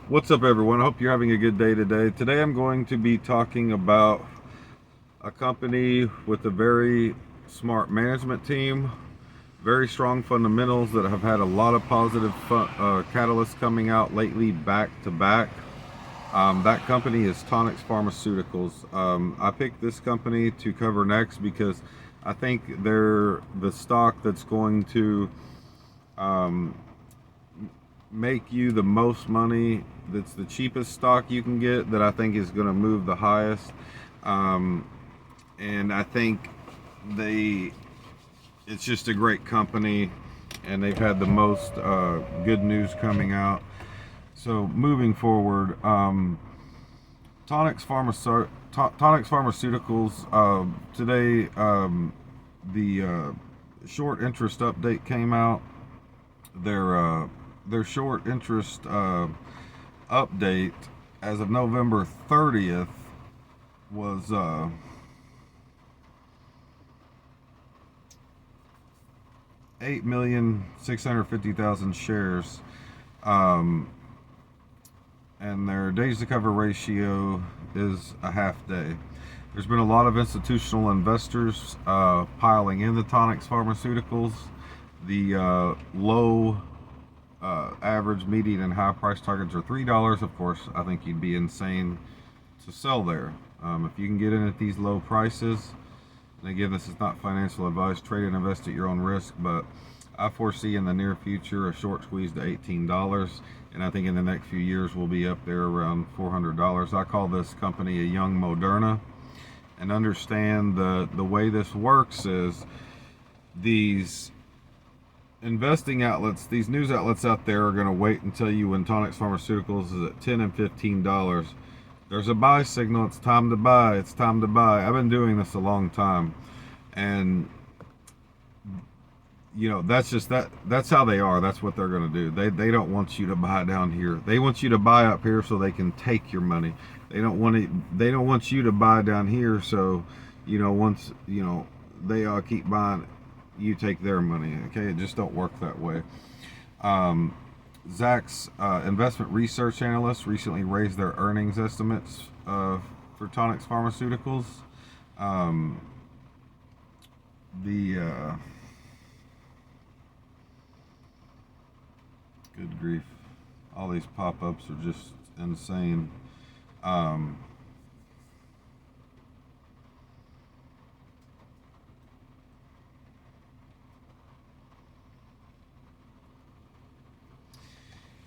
What's up, everyone? I hope you're having a good day today. Today I'm going to be talking about a company with a very smart management team, very strong fundamentals that have had a lot of positive catalysts coming out lately back to back. That company is Tonix Pharmaceuticals. I picked this company to cover next because I think they're the stock that's going to um, make you the most money. That's the cheapest stock you can get, that I think is going to move the highest. Um, and I think they, it's just a great company, and they've had the most good news coming out. So moving forward, Tonix Pharmaceuticals today, the short interest update came out. Their short interest update as of November 30th was 8,650,000 shares, um, and their days to cover ratio is a half day. There's been a lot of institutional investors piling in the Tonix Pharmaceuticals. The low average, median, and high price targets are $3. Of course, I think you'd be insane to sell there. If you can get in at these low prices, and again, this is not financial advice, trade and invest at your own risk, but I foresee in the near future a short squeeze to $18, and I think in the next few years we'll be up there around $400. I call this company a young Moderna, and understand the way this works is these investing outlets, these news outlets out there are going to wait and tell you when Tonix Pharmaceuticals is at $10 and $15. There's a buy signal. It's time to buy. It's time to buy. I've been doing this a long time, and that's just that's how they are. That's what they're going to do. They don't want you to buy down here. They want you to buy up here so they can take your money. They don't want you to buy down here, so once they keep buying, you take their money. Okay, it just don't work that way. Zach's investment research analyst recently raised their earnings estimates for Tonix Pharmaceuticals. The good grief, all these pop-ups are just insane.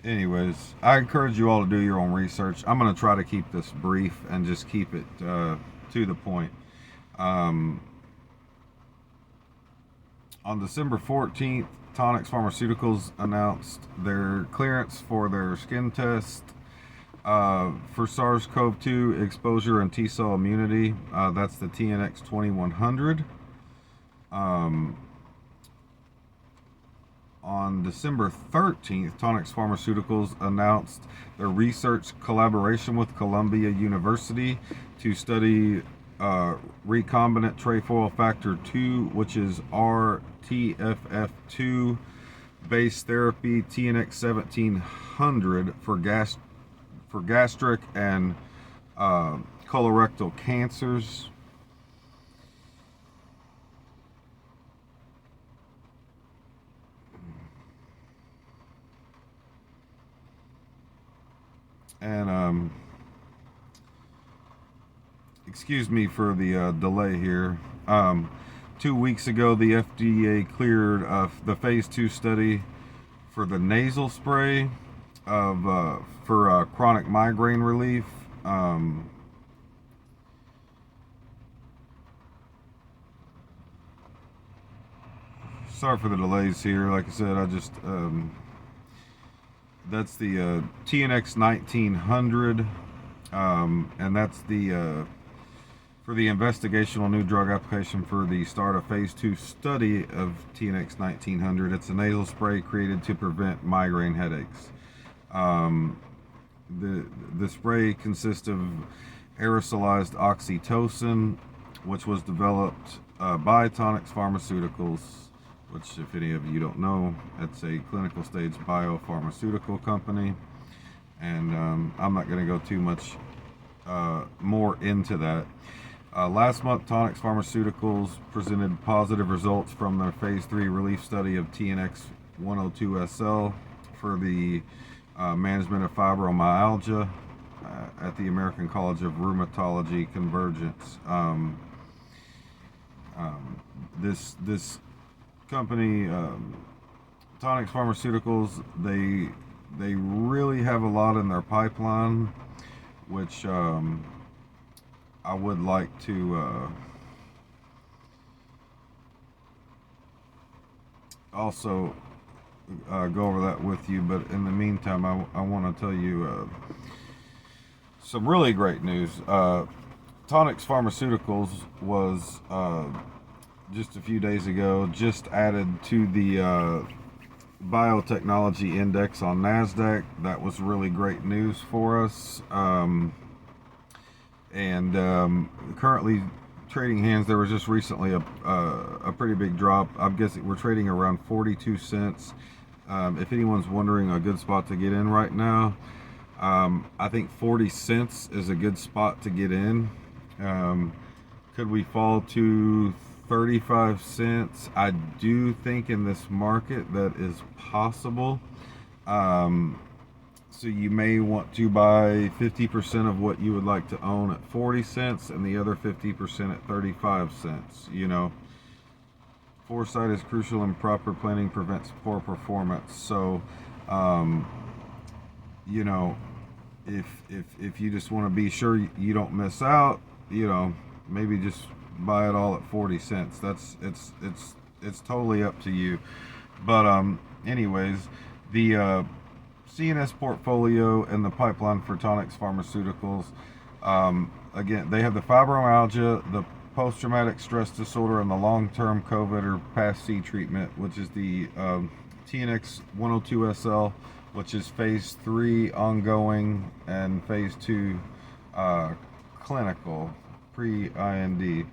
Anyways, I encourage you all to do your own research. I'm going to try to keep this brief and just keep it to the point. Um, on December 14th, Tonix Pharmaceuticals announced their clearance for their skin test for SARS-CoV-2 exposure and T-cell immunity. That's the TNXP 2100. On December 13th, Tonix Pharmaceuticals announced their research collaboration with Columbia University to study recombinant trefoil factor 2, which is RTFF2 based therapy, TNX 1700 for gastric and colorectal cancers. And excuse me for the delay here. 2 weeks ago, the FDA cleared the phase 2 study for the nasal spray for chronic migraine relief. Sorry for the delays here. Like I said, that's the TNX 1900, and that's the for the investigational new drug application for the start of phase 2 study of TNX 1900. It's a nasal spray created to prevent migraine headaches. The spray consists of aerosolized oxytocin, which was developed by Tonix Pharmaceuticals, which, if any of you don't know, it's a clinical stage biopharmaceutical company. and I'm not going to go too much more into that. Last month, Tonix Pharmaceuticals presented positive results from their phase 3 relief study of TNX 102SL for the management of fibromyalgia at the American College of Rheumatology Convergence. This company, Tonix Pharmaceuticals, they really have a lot in their pipeline, which I would like to also go over that with you. But in the meantime, I want to tell you some really great news. Tonix Pharmaceuticals was just a few days ago just added to the biotechnology index on NASDAQ. That was really great news for us. And currently trading hands, there was just recently a pretty big drop. I'm guessing we're trading around 42 cents. If anyone's wondering a good spot to get in right now, I think 40 cents is a good spot to get in. Could we fall to 35 cents? I do think in this market that is possible. So you may want to buy 50% of what you would like to own at 40 cents and the other 50% at 35 cents. You know, foresight is crucial and proper planning prevents poor performance. So, you know, if you just want to be sure you don't miss out, you know, maybe just buy it all at 40 cents. It's totally up to you. But anyways, the CNS portfolio and the pipeline for Tonix Pharmaceuticals. Again, they have the fibromyalgia, the post-traumatic stress disorder, and the long-term COVID or PASC treatment, which is the TNX 102SL, which is phase 3 ongoing and phase 2 clinical pre-IND. They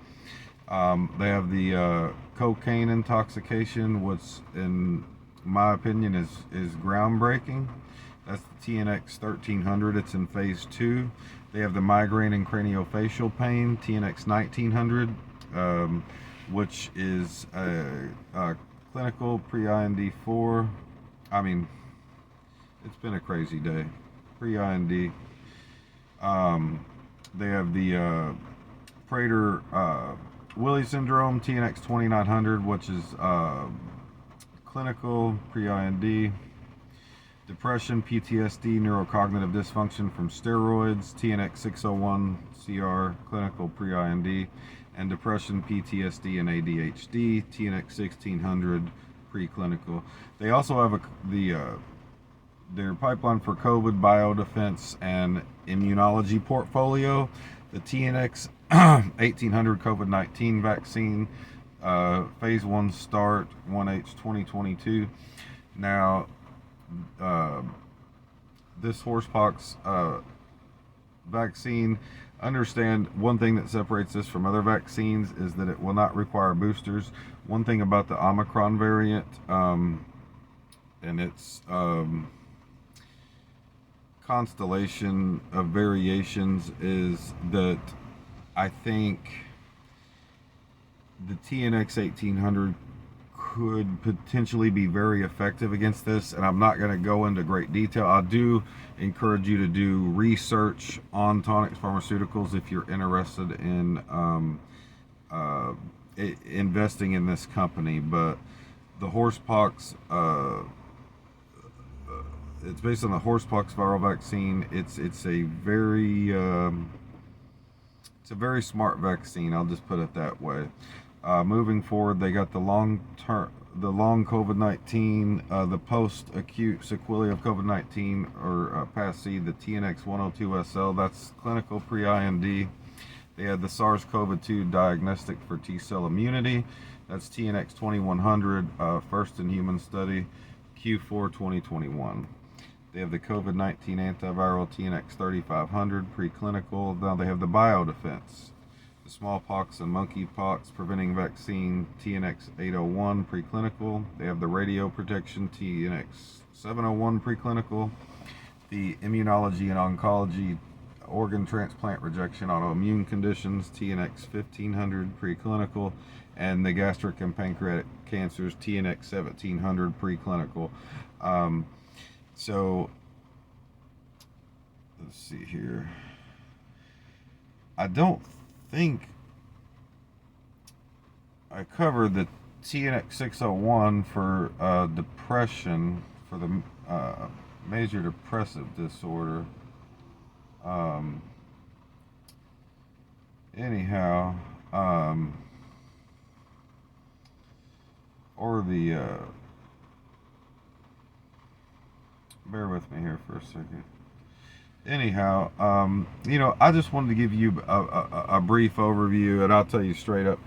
have the cocaine intoxication, which in my opinion is groundbreaking. That's the TNX 1300. It's in phase 2. They have the migraine and craniofacial pain, TNX 1900, which is a clinical pre-IND 4. I mean, it's been a crazy day. Pre-IND. They have the Prader-Willi syndrome, TNX 2900, which is clinical pre-IND. Depression, PTSD, neurocognitive dysfunction from steroids, TNX 601 CR, clinical pre-IND. And depression, PTSD, and ADHD, TNX 1600, preclinical. They also have their pipeline for COVID, biodefense, and immunology portfolio. The TNX 1800 COVID-19 vaccine, phase 1 start 1H 2022. Now, this horsepox vaccine, understand one thing that separates this from other vaccines is that it will not require boosters. One thing about the Omicron variant and its constellation of variations is that I think the TNX 1800 could potentially be very effective against this, and I'm not going to go into great detail. I do encourage you to do research on Tonix Pharmaceuticals if you're interested in investing in this company. But the horsepox, it's based on the horsepox viral vaccine. It's a very smart vaccine. I'll just put it that way. Moving forward, they got the long COVID-19, the post-acute sequelae of COVID-19 or PASC, the TNX 102SL. That's clinical pre-IND. They had the SARS-CoV-2 diagnostic for T-cell immunity. That's TNX 2100, first in human study, Q4 2021. They have the COVID-19 antiviral TNX 3500 preclinical. Now they have the biodefense, the smallpox and monkeypox preventing vaccine TNX 801 preclinical. They have the radio protection TNX 701 preclinical. the immunology and oncology, organ transplant rejection, autoimmune conditions, TNX 1500 preclinical, and the gastric and pancreatic cancers, TNX 1700 preclinical. So let's see here. I don't think I covered the TNX 601 for depression, for the major depressive disorder. Anyhow, or the bear with me here for a second. Anyhow, I just wanted to give you a brief overview, and I'll tell you straight up,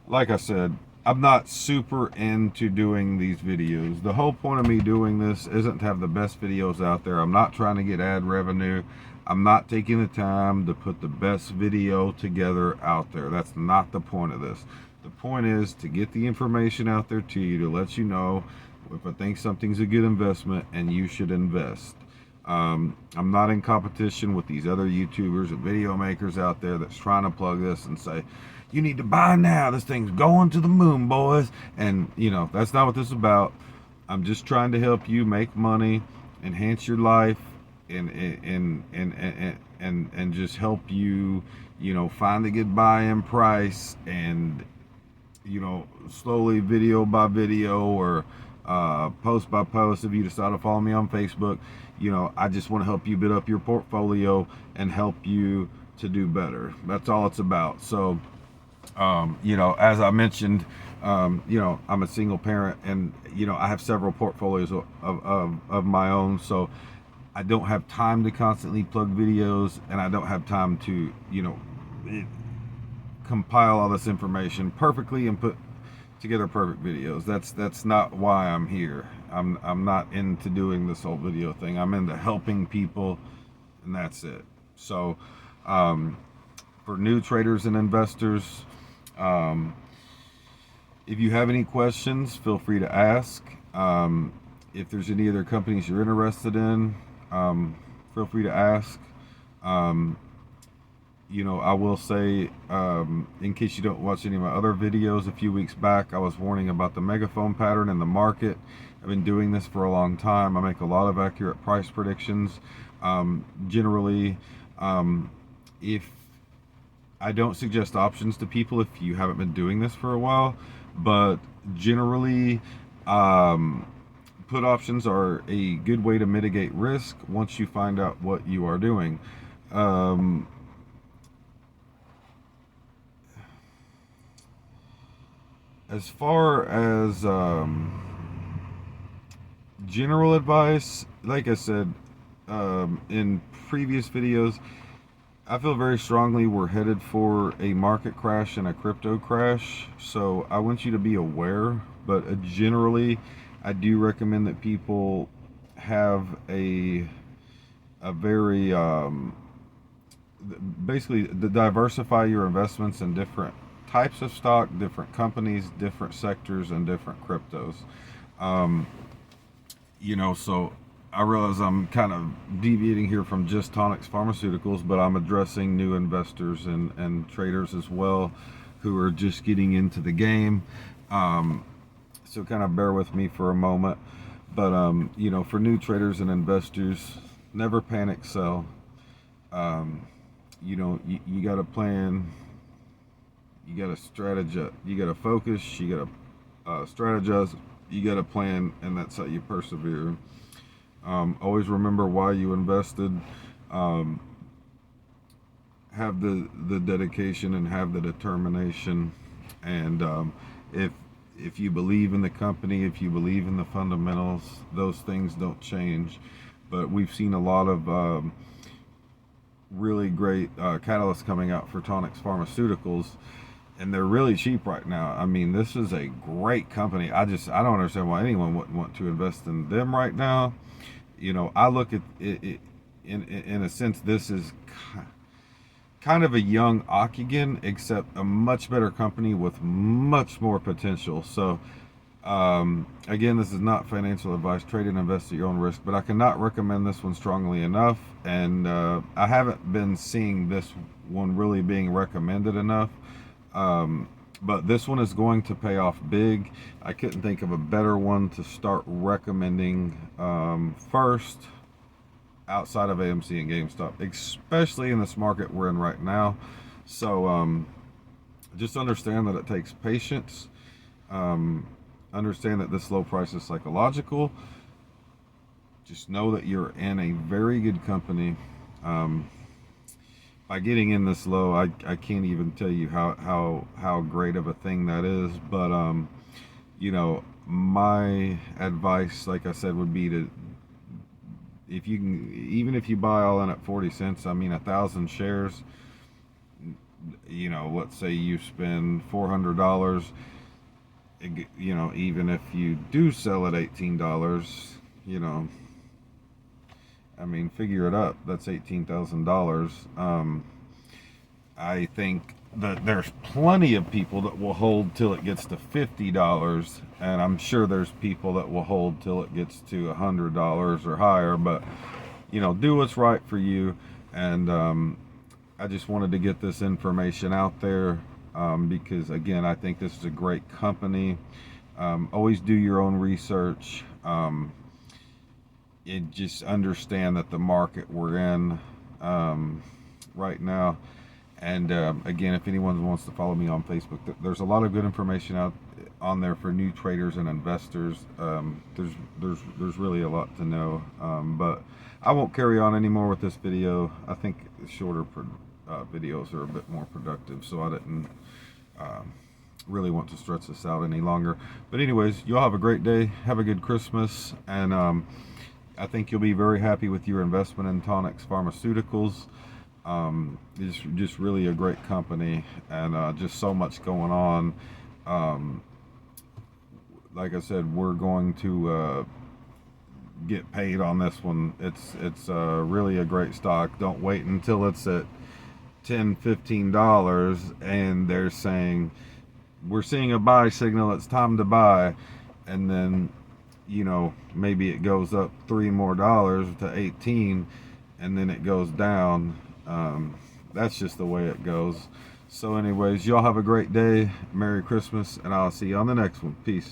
like I said, I'm not super into doing these videos. The whole point of me doing this isn't to have the best videos out there. I'm not trying to get ad revenue. I'm not taking the time to put the best video together out there. That's not the point of this. The point is to get the information out there to you, to let you know if I think something's a good investment and you should invest. I'm not in competition with these other YouTubers and video makers out there that's trying to plug this and say, you need to buy now, this thing's going to the moon, boys. And that's not what this is about. I'm just trying to help you make money, enhance your life, and just help you, find a good buy-in price, and slowly, video by video, or post by post, if you decide to follow me on Facebook, I just want to help you build up your portfolio and help you to do better. That's all it's about. So as I mentioned, I'm a single parent, and I have several portfolios of my own, so I don't have time to constantly plug videos, and I don't have time to compile all this information perfectly and put together perfect videos. That's not why I'm here. I'm not into doing this whole video thing. I'm into helping people, and that's it. So for new traders and investors, if you have any questions, feel free to ask. If there's any other companies you're interested in, feel free to ask. I will say, in case you don't watch any of my other videos, a few weeks back I was warning about the megaphone pattern in the market. I've been doing this for a long time. I make a lot of accurate price predictions. Generally, if I don't suggest options to people if you haven't been doing this for a while, but generally, put options are a good way to mitigate risk once you find out what you are doing. As far as general advice, like I said in previous videos, I feel very strongly we're headed for a market crash and a crypto crash. So I want you to be aware, but generally I do recommend that people have a very basically to diversify your investments in different types of stock, different companies, different sectors, and different cryptos. So I realize I'm kind of deviating here from just Tonix Pharmaceuticals, but I'm addressing new investors and traders as well who are just getting into the game. So kind of bear with me for a moment. But, for new traders and investors, never panic sell. You got to plan. You got to strategize. You got to focus. You got to strategize. You got to plan, and that's how you persevere. Always remember why you invested. Have the dedication and have the determination. And if you believe in the company, if you believe in the fundamentals, those things don't change. But we've seen a lot of really great catalysts coming out for Tonix Pharmaceuticals, and they're really cheap right now. I mean, this is a great company. I don't understand why anyone wouldn't want to invest in them right now. I look at it in a sense, this is kind of a young Octagon, except a much better company with much more potential. So Again, this is not financial advice. Trade and invest at your own risk, but I cannot recommend this one strongly enough. And I haven't been seeing this one really being recommended enough. But this one is going to pay off big. I couldn't think of a better one to start recommending first outside of AMC and GameStop, especially in this market we're in right now. So just understand that it takes patience. Understand that this low price is psychological. Just know that you're in a very good company. By getting in this low, I can't even tell you how great of a thing that is. But you know, my advice, like I said, would be to, if you can, even if you buy all in at 40 cents, I mean 1,000 shares, you know, let's say you spend $400, you know, even if you do sell at $18, you know, I mean, figure it up, that's $18,000. I think that there's plenty of people that will hold till it gets to $50, and I'm sure there's people that will hold till it gets to $100 or higher. But you know, do what's right for you. And I just wanted to get this information out there because again, I think this is a great company. Always do your own research. Just understand that the market we're in right now. And again, if anyone wants to follow me on Facebook, there's a lot of good information out on there for new traders and investors. There's really a lot to know. But I won't carry on anymore with this video. I think shorter videos are a bit more productive, so I didn't really want to stretch this out any longer. But anyways, you all have a great day. Have a good Christmas, and I think you'll be very happy with your investment in Tonix Pharmaceuticals. It's just really a great company, and just so much going on. Like I said, we're going to get paid on this one. It's really a great stock. Don't wait until it's at $10-15 and they're saying we're seeing a buy signal, it's time to buy, and then you know, maybe it goes up $3 more to 18, and then it goes down. That's just the way it goes. So anyways, y'all have a great day. Merry Christmas, and I'll see you on the next one. Peace.